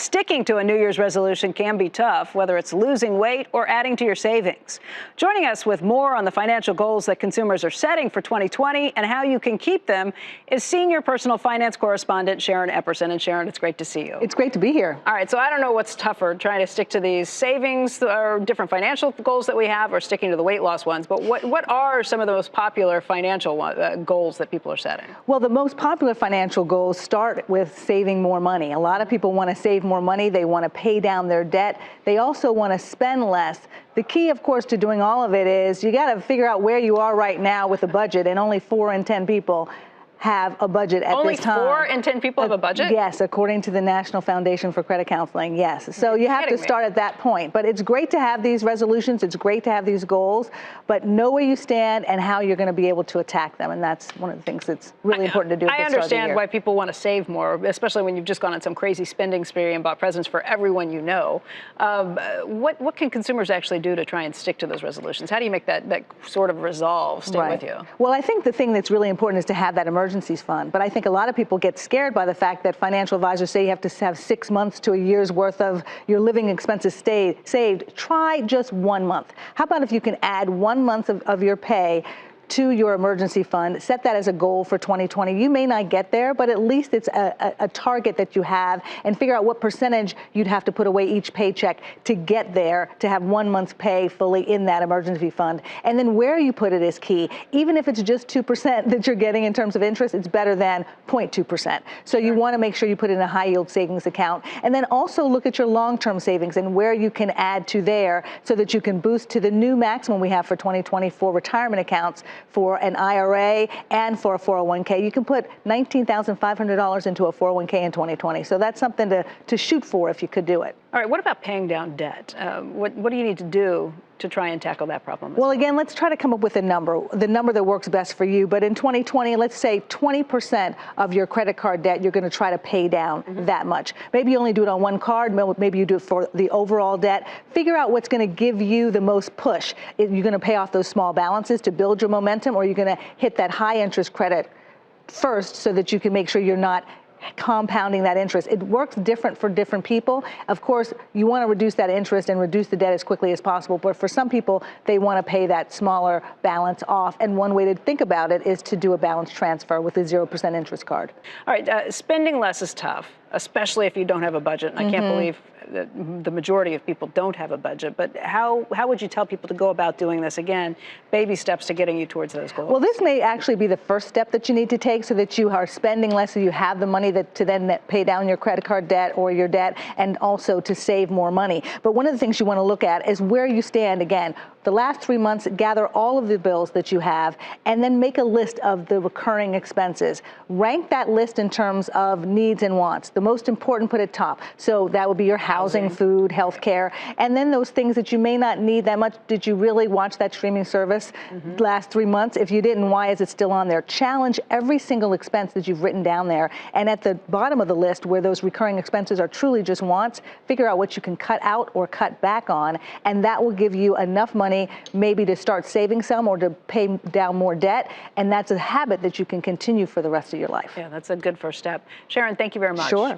Sticking to a New Year's resolution can be tough, whether it's losing weight or adding to your savings. Joining us with more on the financial goals that consumers are setting for 2020 and how you can keep them is senior personal finance correspondent Sharon Epperson. And Sharon, it's great to see you. It's great to be here. All right, so I don't know what's tougher, trying to stick to these savings or different financial goals that we have, or sticking to the weight loss ones. But what are some of the most popular financial goals that people are setting? Well, the most popular financial goals start with saving more money. A lot of people want to save more money. They want to pay down their debt. They also want to spend less. The key, of course, to doing all of it is you got to figure out where you are right now with the budget, and only 4 in 10 people have a budget at this time. Only 4 in 10 people have a budget? Yes, according to the National Foundation for Credit Counseling, yes. So you have to start at that point. But it's great to have these resolutions. It's great to have these goals, but know where you stand and how you're going to be able to attack them. And that's one of the things that's really important to do at the start of the year. I understand why people want to save more, especially when you've just gone on some crazy spending spree and bought presents for everyone you know. What can consumers actually do to try and stick to those resolutions? How do you make that sort of resolve stay with you? Well, I think the thing that's really important is to have that emergency fund. But I think a lot of people get scared by the fact that financial advisors say you have to have 6 months to a year's worth of your living expenses saved. Try just 1 month. How about if you can add 1 month of your pay to your emergency fund, set that as a goal for 2020. You may not get there, but at least it's a target that you have, and figure out what percentage you'd have to put away each paycheck to get there, to have 1 month's pay fully in that emergency fund. And then where you put it is key. Even if it's just 2% that you're getting in terms of interest, it's better than 0.2%. So you want to make sure you put in a high yield savings account, and then also look at your long-term savings and where you can add to there so that you can boost to the new maximum we have for 2020 for retirement accounts, for an IRA and for a 401k. You can put $19,500 into a 401k in 2020. So that's something to shoot for if you could do it. All right, what about paying down debt? What do you need to do to try and tackle that problem? Well, again, let's try to come up with a number, the number that works best for you. But in 2020, let's say 20% of your credit card debt, you're going to try to pay down that much. Maybe you only do it on one card. Maybe you do it for the overall debt. Figure out what's going to give you the most push. You're going to pay off those small balances to build your momentum, or you're going to hit that high interest credit first so that you can make sure you're not compounding that interest. It works different for different people. Of course, you want to reduce that interest and reduce the debt as quickly as possible. But for some people, they want to pay that smaller balance off. And one way to think about it is to do a balance transfer with a 0% interest card. All right, spending less is tough, especially if you don't have a budget. And I can't believe that the majority of people don't have a budget. But how would you tell people to go about doing this? Again, baby steps to getting you towards those goals. Well, this may actually be the first step that you need to take so that you are spending less, so you have the money to then pay down your credit card debt or your debt, and also to save more money. But one of the things you want to look at is where you stand. Again, the last 3 months, gather all of the bills that you have, and then make a list of the recurring expenses. Rank that list in terms of needs and wants. The most important, put at top. So that would be your housing, food, healthcare, and then those things that you may not need that much. Did you really watch that streaming service last 3 months? If you didn't, why is it still on there? Challenge every single expense that you've written down there, and at the bottom of the list where those recurring expenses are truly just wants, figure out what you can cut out or cut back on, and that will give you enough money maybe to start saving some or to pay down more debt, and that's a habit that you can continue for the rest of your life. Yeah, that's a good first step. Sharon, thank you very much. Sure.